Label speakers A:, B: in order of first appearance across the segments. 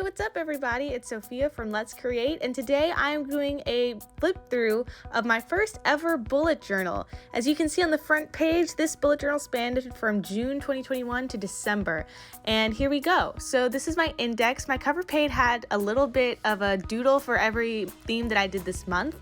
A: Hey, what's up everybody? It's Sophia from Let's Create, and today I'm doing a flip through of my first ever bullet journal. As you can see on the front page, this bullet journal spanned from June 2021 to December. And here we go. So this is my index. My cover page had a little bit of a doodle for every theme that I did this month.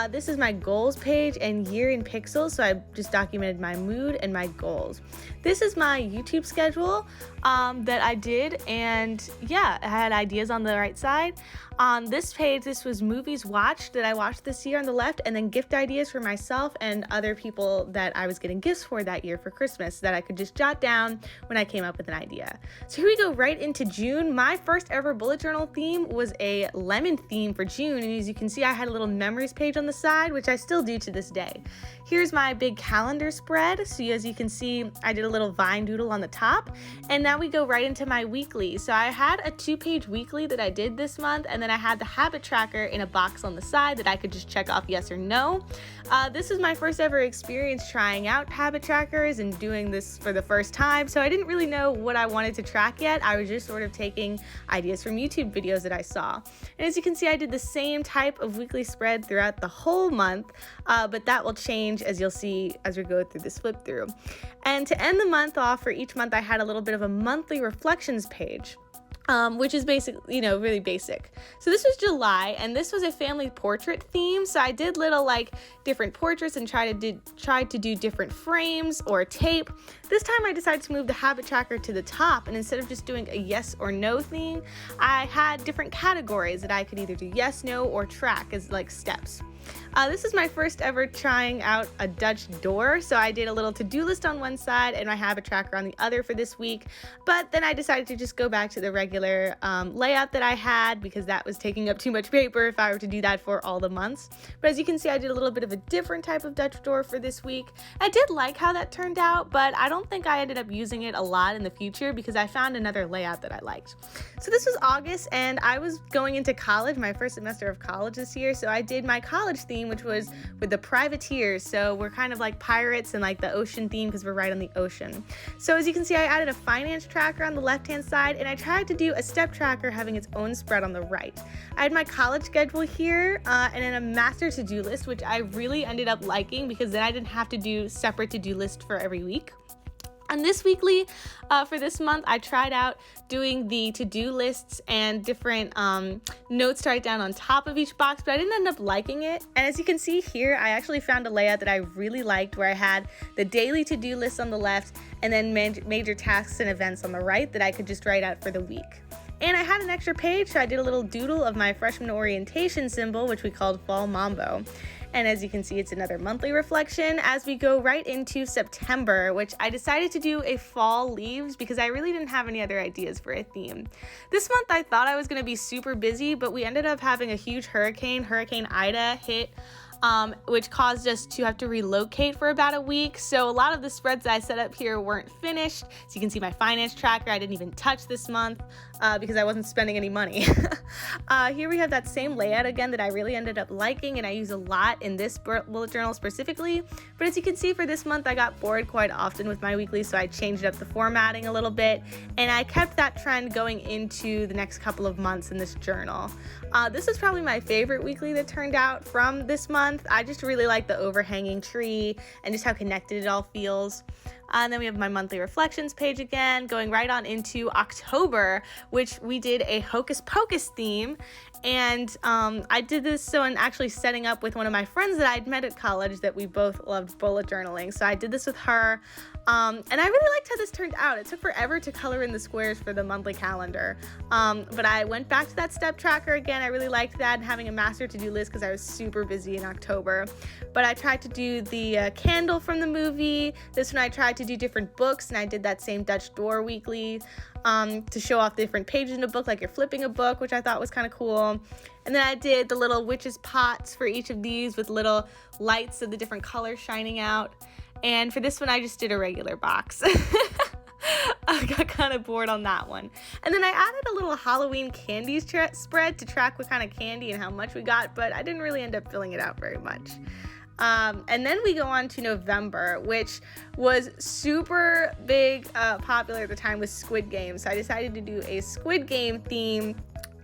A: This is my goals page and year in pixels, so I just documented my mood and my goals. This is my YouTube schedule that I did, and yeah, I had ideas on the right side. On this page, this was movies watched that I watched this year on the left, and then gift ideas for myself and other people that I was getting gifts for that year for Christmas that I could just jot down when I came up with an idea. So here we go right into June. My first ever bullet journal theme was a lemon theme for June, and as you can see, I had a little memories page on the side, which I still do to this day. Here's my big calendar spread. So as you can see, I did a little vine doodle on the top, and now we go right into my weekly. So I had a 2-page weekly that I did this month, and then I had the habit tracker in a box on the side that I could just check off yes or no. This is my first ever experience trying out habit trackers and doing this for the first time, so I didn't really know what I wanted to track yet. I was just sort of taking ideas from YouTube videos that I saw. And as you can see, I did the same type of weekly spread throughout the whole month, but that will change as you'll see as we go through this flip through. And to end the month off, for each month I had a little bit of a monthly reflections page. Which is basically, really basic. So this was July, and this was a family portrait theme. So I did little different portraits and tried to do different frames or tape. This time I decided to move the habit tracker to the top, and instead of just doing a yes or no theme, I had different categories that I could either do yes, no, or track as steps. This is my first ever trying out a Dutch door, so I did a little to-do list on one side and my habit tracker on the other for this week, but then I decided to just go back to the regular layout that I had because that was taking up too much paper if I were to do that for all the months. But as you can see, I did a little bit of a different type of Dutch door for this week. I did like how that turned out, but I don't think I ended up using it a lot in the future because I found another layout that I liked. So this was August, and I was going into college, my first semester of college this year, so I did my college theme, which was with the privateers. So we're kind of like pirates and the ocean theme because we're right on the ocean. So as you can see, I added a finance tracker on the left hand side, and I tried to do a step tracker having its own spread on the right. I had my college schedule here and then a master to-do list, which I really ended up liking because then I didn't have to do separate to-do list for every week. And this weekly, for this month, I tried out doing the to-do lists and different notes to write down on top of each box, but I didn't end up liking it. And as you can see here, I actually found a layout that I really liked where I had the daily to-do list on the left and then major tasks and events on the right that I could just write out for the week. And I had an extra page, so I did a little doodle of my freshman orientation symbol, which we called Fall Mambo. And as you can see, it's another monthly reflection as we go right into September, which I decided to do a fall leaves because I really didn't have any other ideas for a theme. This month I thought I was going to be super busy, but we ended up having a huge hurricane, Hurricane Ida, hit, which caused us to have to relocate for about a week. So a lot of the spreads that I set up here weren't finished. So you can see my finance tracker I didn't even touch this month because I wasn't spending any money. Here we have that same layout again that I really ended up liking and I use a lot in this bullet journal specifically. But as you can see, for this month I got bored quite often with my weekly, so I changed up the formatting a little bit, and I kept that trend going into the next couple of months in this journal. This is probably my favorite weekly that turned out from this month. I just really like the overhanging tree and just how connected it all feels. And then we have my monthly reflections page again, going right on into October, which we did a Hocus Pocus theme. And I did this so in actually setting up with one of my friends that I'd met at college that we both loved bullet journaling. So I did this with her. And I really liked how this turned out. It took forever to color in the squares for the monthly calendar. But I went back to that step tracker again. I really liked that, and having a master to-do list because I was super busy in October. But I tried to do the candle from the movie. This one I tried to do different books, and I did that same Dutch door weekly to show off different pages in a book, like you're flipping a book, which I thought was kind of cool. And then I did the little witches pots for each of these with little lights of the different colors shining out. And for this one, I just did a regular box. I got kind of bored on that one. And then I added a little Halloween candy spread to track what kind of candy and how much we got, but I didn't really end up filling it out very much. And then we go on to November, which was super big, popular at the time with Squid Game. So I decided to do a Squid Game theme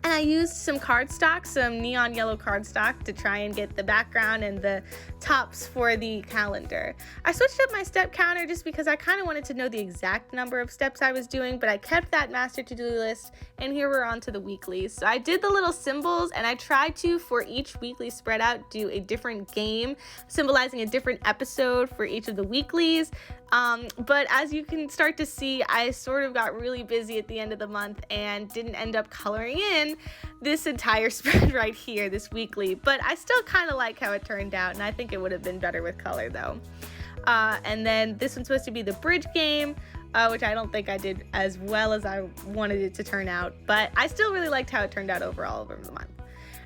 A: And I used some cardstock, some neon yellow cardstock, to try and get the background and the tops for the calendar. I switched up my step counter just because I kind of wanted to know the exact number of steps I was doing, but I kept that master to-do list, and here we're on to the weeklies. So I did the little symbols, and I tried to, for each weekly spread out, do a different game symbolizing a different episode for each of the weeklies. But as you can start to see, I sort of got really busy at the end of the month and didn't end up coloring in this entire spread right here, this weekly. But I still kind of like how it turned out, and I think it would have been better with color though. And then this one's supposed to be the bridge game, which I don't think I did as well as I wanted it to turn out, but I still really liked how it turned out overall over the month.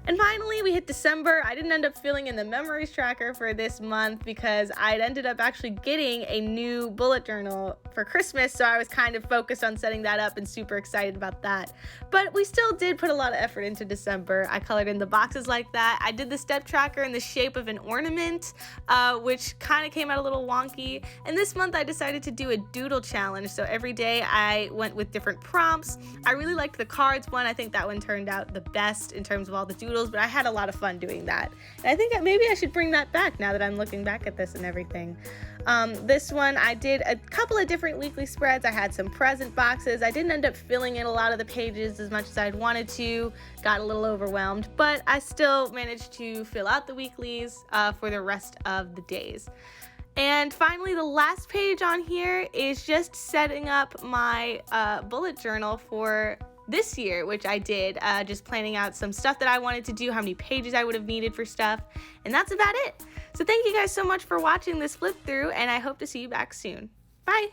A: And finally, we hit December. I didn't end up filling in the memories tracker for this month because I'd ended up actually getting a new bullet journal for Christmas, so I was kind of focused on setting that up and super excited about that. But we still did put a lot of effort into December. I colored in the boxes like that. I did the step tracker in the shape of an ornament, which kind of came out a little wonky. And this month I decided to do a doodle challenge, so every day I went with different prompts. I really liked the cards one. I think that one turned out the best in terms of all the doodles, but I had a lot of fun doing that. And I think that maybe I should bring that back now that I'm looking back at this and everything. This one, I did a couple of different weekly spreads. I had some present boxes. I didn't end up filling in a lot of the pages as much as I'd wanted to. Got a little overwhelmed, but I still managed to fill out the weeklies for the rest of the days. And finally, the last page on here is just setting up my bullet journal for this year, which I did, just planning out some stuff that I wanted to do, how many pages I would have needed for stuff, and that's about it. So thank you guys so much for watching this flip through, and I hope to see you back soon. Bye!